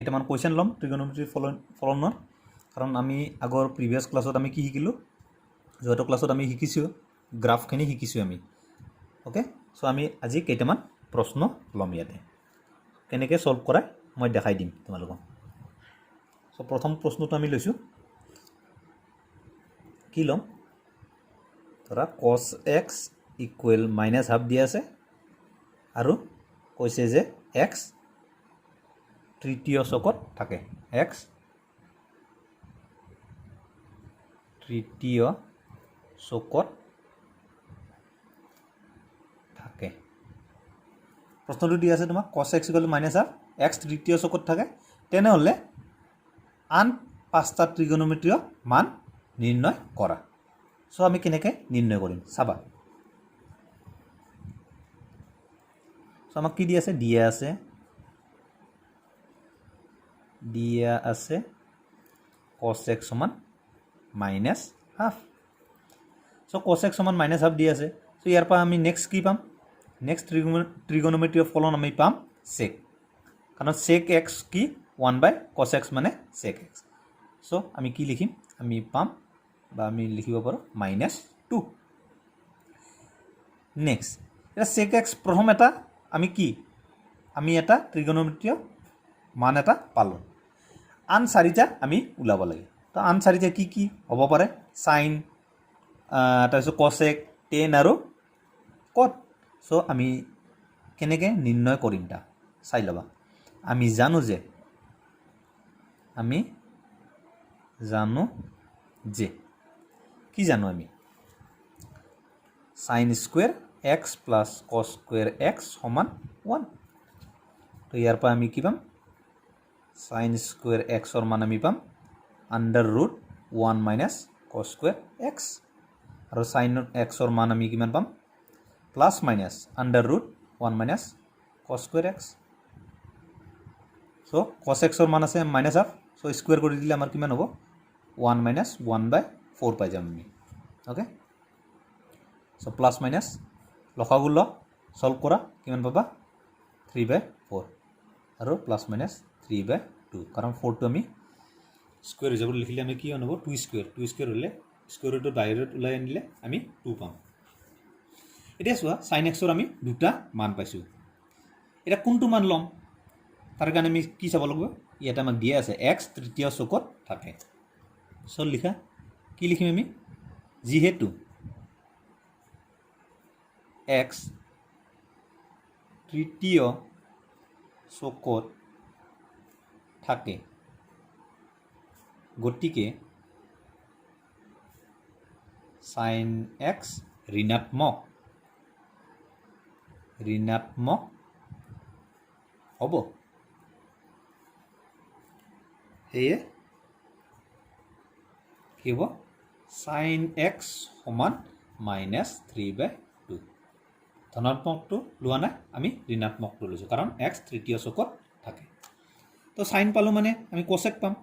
কেইটামান কুৱেশ্যন ল'ম ট্ৰিগনমেট্ৰি ফলনৰ কাৰণ আমি আগৰ প্ৰিভিয়াছ ক্লাছত আমি কি শিকিলোঁ যোৱাটো ক্লাছত আমি শিকিছোঁ গ্ৰাফখিনি শিকিছোঁ আমি ওকে চ' আমি আজি কেইটামান প্ৰশ্ন ল'ম ইয়াতে কেনেকৈ সলভ কৰাই মই দেখাই দিম তোমালোকক চ' প্ৰথম প্ৰশ্নটো আমি লৈছোঁ কি ল'ম ধৰা cos x ইকুৱেল -½ দিয়া আছে আৰু কৈছে যে x তৃতীয় চকত থাকে x তৃতীয় চকত থাকে প্ৰশ্নটো দিয়া আছে তোমাক cos x ইকুৱেল -½ x তৃতীয় চকত থাকে তেনেহ'লে আন পাঁচটা ত্ৰিগোণমিতিয় মান নিৰ্ণয় কৰা চ' আমি কেনেকৈ নিৰ্ণয় কৰিম চাবা চ' আমাক কি দিয়া আছে cos x সমান -½ চ' cos x সমান -½ দিয়া আছে চ' ইয়াৰ পৰা আমি নেক্সট কি পাম নেক্সট ত্ৰিগোণমিতিয় ফলন আমি পাম sec কাৰণ sec x কি 1/cos x মানে sec x চ' আমি কি লিখিম আমি পাম বা আমি লিখিব পাৰোঁ -2 নেক্সট এটা sec x প্ৰথম এটা আমি এটা ত্ৰিগোণমিতিয় মান এটা পালোঁ আন চাৰিটা আমি ওলাব লাগে তো আন চাৰিটা কি হ'ব পাৰে sin তাৰপিছত cosec tan আৰু cot চ' আমি কেনেকৈ নিৰ্ণয় কৰিম তা চাই ল'বা আমি জানো কি জানো আমি sin square x plus cos square x সমান 1 তো ইয়াৰ পৰা আমি কি পাম sin স্কুৱেৰ x ৰ মান আমি পাম √1 - cos স্কুৱেৰ x আৰু sin x ৰ মান আমি কিমান পাম plus minus √1 - cos square x চ' cos x ৰ মান আছে -½ চ' স্কুৱেৰ কৰি দিলে আমাৰ কিমান হ'ব 1 - 1/4 পাই যাম আমি ওকে চ' প্লাছ মাইনাছ লসাগু ল সলভ কৰা কিমান পাবা 3/4 আৰু প্লাছ মাইনাছ 3/2 কাৰণ 4টো আমি স্কুৱেৰ হিচাপত লিখিলে আমি কি হ'ব 2 স্কুৱেৰ হ'লে স্কুৱেৰ ৰুটটো বাহিৰত ওলাই আনিলে আমি 2 পাম এতিয়া চোৱা sin x ৰ আমি দুটা মান পাইছোঁ এতিয়া কোনটো মান ল'ম তাৰ কাৰণে আমি কি চাব লাগিব ইয়াতে আমাক দিয়া আছে x তৃতীয় চকত থাকে চ' লিখা কি লিখিম আমি যিহেতু x তৃতীয় চকত থাকে গতিকে sin x ঋণাত্মক হ'ব সেয়ে কি হ'ব sin x সমান -3/2 ধনাত্মকটো লোৱা নাই আমি ঋণাত্মকটো লৈছোঁ কাৰণ x তৃতীয় চকত থাকে তো sin পালোঁ মানে আমি cosec পাম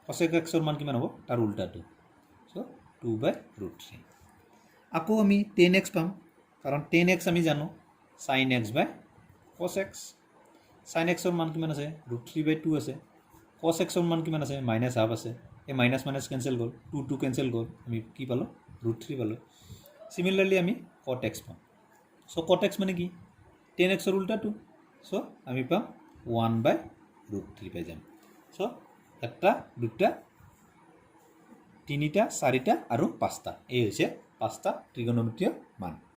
cosec x ৰ মান কিমান হ'ব তাৰ উল্টাটো চ' 2/√3 আকৌ আমি tan x পাম কাৰণ tan x আমি জানো sin x/cos x sin x ৰ মান কিমান আছে √3/2 আছে cos x ৰ মান কিমান আছে -½ আছে এই মাইনাছ মাইনাছ কেঞ্চেল গ'ল 2 কেঞ্চেল গ'ল আমি কি পালোঁ √3 পালোঁ চিমিলাৰলি আমি cot x পাম চ' cot x মানে কি tan x ৰ উল্টাটো চ' আমি পাম 1/√3 পাই যাম চ' এটা দুটা তিনিটা চাৰিটা আৰু পাঁচটা এই হৈছে পাঁচটা ত্ৰিগোণমিতিয় মান